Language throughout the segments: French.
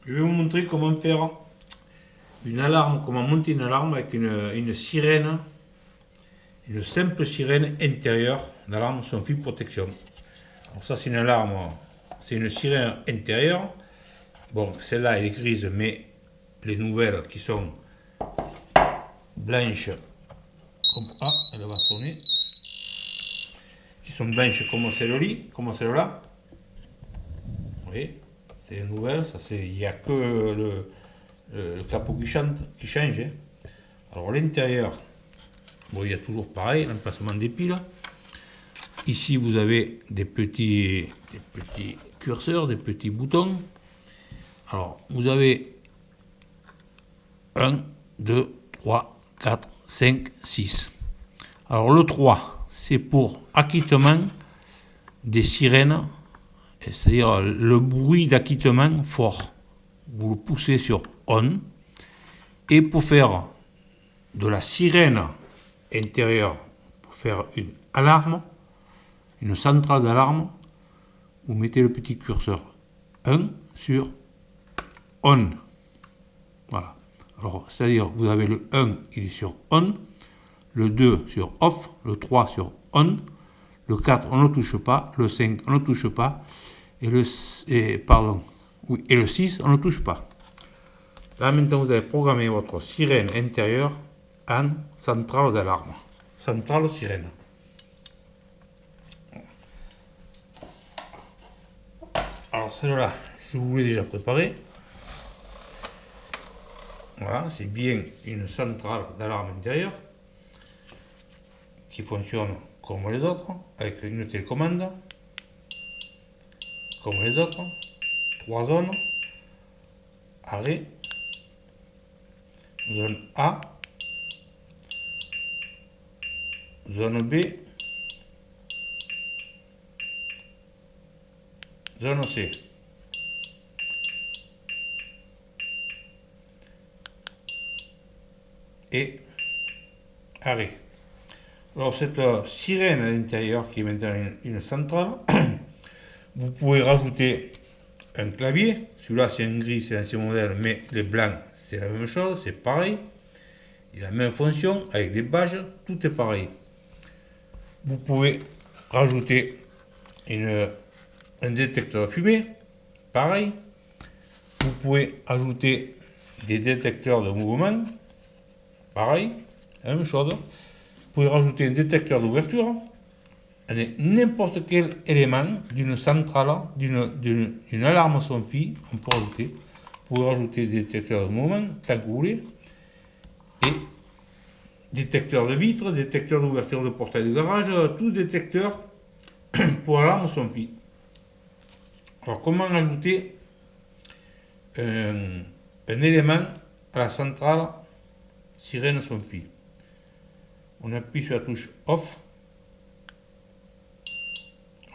Je vais vous montrer comment faire une alarme, comment monter une alarme avec une sirène, une simple sirène intérieure d'alarme sans fil protection. Alors ça c'est une alarme, c'est une sirène intérieure. Bon, celle-là elle est grise, mais les nouvelles qui sont blanches, comme elle va sonner, qui sont blanches comme celle-là. Vous voyez, c'est les nouvelles, ça c'est, il n'y a que le capot qui change. Hein. Alors l'intérieur, bon, il y a toujours pareil, l'emplacement des piles. Ici vous avez des petits curseurs, des petits boutons. Alors vous avez 1, 2, 3, 4, 5, 6. Alors le 3, c'est pour acquittement des sirènes, c'est-à-dire le bruit d'acquittement fort. Vous le poussez sur on. Et pour faire de la sirène intérieure, pour faire une alarme, une centrale d'alarme, vous mettez le petit curseur 1 sur on. Voilà. Alors, c'est-à-dire, vous avez le 1, il est sur on, le 2 sur off, le 3 sur on, le 4, on ne touche pas, le 5, on ne touche pas, et le 6, on ne touche pas. Là, maintenant, vous avez programmé votre sirène intérieure en centrale d'alarme. Centrale sirène. Alors, celle-là, je vous l'ai déjà préparée. Voilà, c'est bien une centrale d'alarme intérieure qui fonctionne comme les autres, avec une télécommande, comme les autres, 3 zones, arrêt, zone A, zone B, zone C. Et arrêt. Alors cette sirène à l'intérieur qui est maintenant une centrale, vous pouvez rajouter un clavier. Celui-là c'est un gris, c'est l'ancien modèle, mais les blancs c'est la même chose, c'est pareil. Il a la même fonction avec des badges, tout est pareil. Vous pouvez rajouter un détecteur de fumée, pareil. Vous pouvez ajouter des détecteurs de mouvement, pareil, la même chose. Vous pouvez rajouter un détecteur d'ouverture, n'importe quel élément d'une centrale, d'une alarme sans fil, on peut rajouter. Vous pouvez rajouter des détecteurs de mouvement, tant que vous voulez, et détecteur de vitres, détecteur d'ouverture de portail de garage, tout détecteur pour alarme sans fil. Alors comment ajouter un élément à la centrale sirène sans fil? On appuie sur la touche off.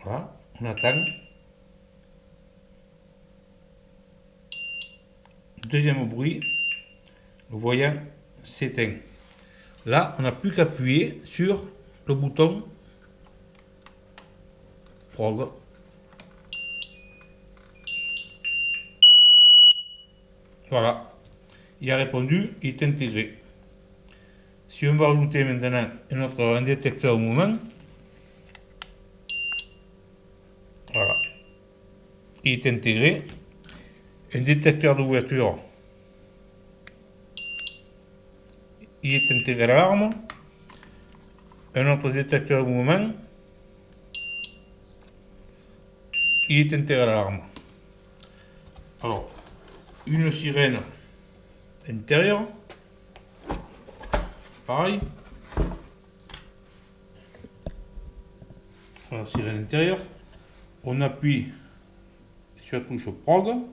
Voilà, on attend. Deuxième bruit, le voyant s'éteint. Là, on n'a plus qu'à appuyer sur le bouton prog. Voilà, il a répondu, il est intégré. Si on va ajouter maintenant un détecteur au mouvement, voilà, il est intégré. Un détecteur d'ouverture, il est intégré à l'alarme. Un autre détecteur de mouvement, il est intégré à l'alarme. Alors, une sirène intérieure, pareil. Voilà, sirène intérieure. On appuie sur la touche prog.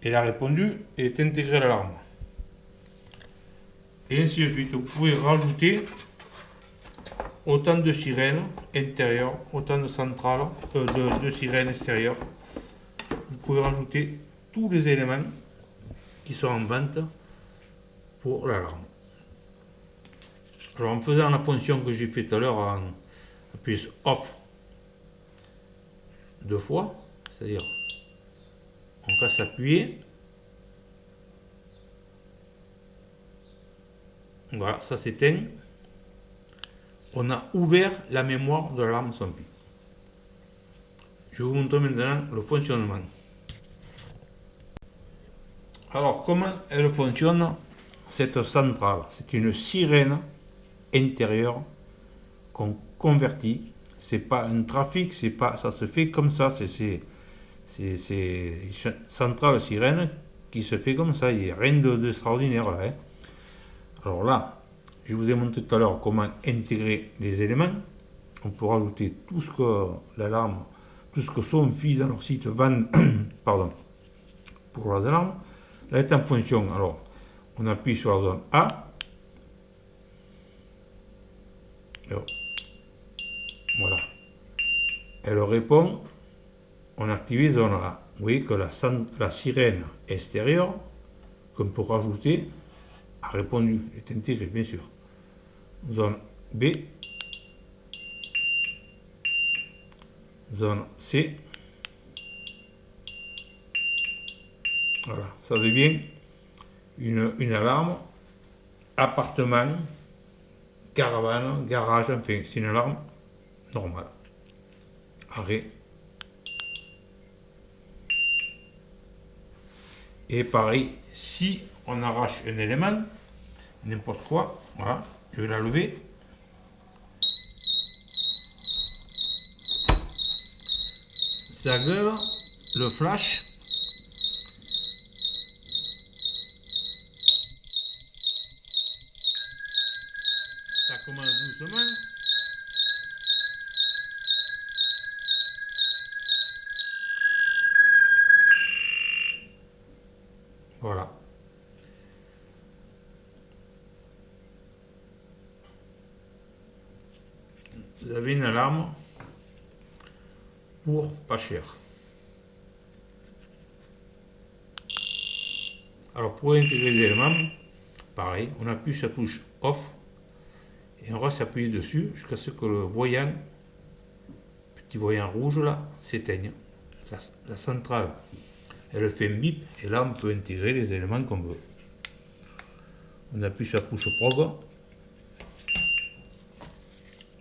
Elle a répondu et est intégrée à l'alarme. Et ainsi de suite, vous pouvez rajouter autant de sirènes intérieures, autant de centrales, de sirènes extérieures. Vous pouvez rajouter tous les éléments qui sont en vente pour l'alarme. Alors en faisant la fonction que j'ai fait tout à l'heure, en appuyant sur off 2 fois, c'est-à-dire On reste appuyé. Voilà, ça s'éteint. On a ouvert la mémoire de l'alarme sans fil. Je vous montre maintenant le fonctionnement. Alors, comment elle fonctionne, cette centrale? C'est une sirène intérieure qu'on convertit. C'est pas un trafic, c'est pas, ça se fait comme ça. C'est une centrale sirène qui se fait comme ça. Il n'y a rien d'extraordinaire là. Hein. Alors là, je vous ai montré tout à l'heure comment intégrer les éléments. On peut rajouter tout ce que l'alarme, tout ce que Somfy dans leur site vendent pardon, pour les alarmes. Là, elle est en fonction. Alors, on appuie sur la zone A. Alors, voilà. Elle répond. On active la zone A. Vous voyez que la sirène extérieure qu'on peut rajouter a répondu. Elle est intégrée, bien sûr. Zone B. Zone C. Voilà, ça devient une alarme appartement, caravane, garage, enfin, c'est une alarme normale. Arrêt. Et pareil, si on arrache un élément, n'importe quoi, voilà, je vais la lever. Ça gueule, le flash. Ça commence doucement. Voilà. Vous avez une alarme pour pas cher. Alors pour intégrer les éléments, pareil, on appuie sur la touche off et on va s'appuyer dessus jusqu'à ce que le voyant, petit voyant rouge là, s'éteigne. La centrale, elle fait un bip et là on peut intégrer les éléments qu'on veut. On appuie sur la touche prog.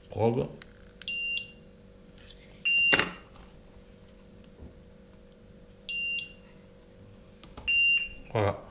Prog. Voilà.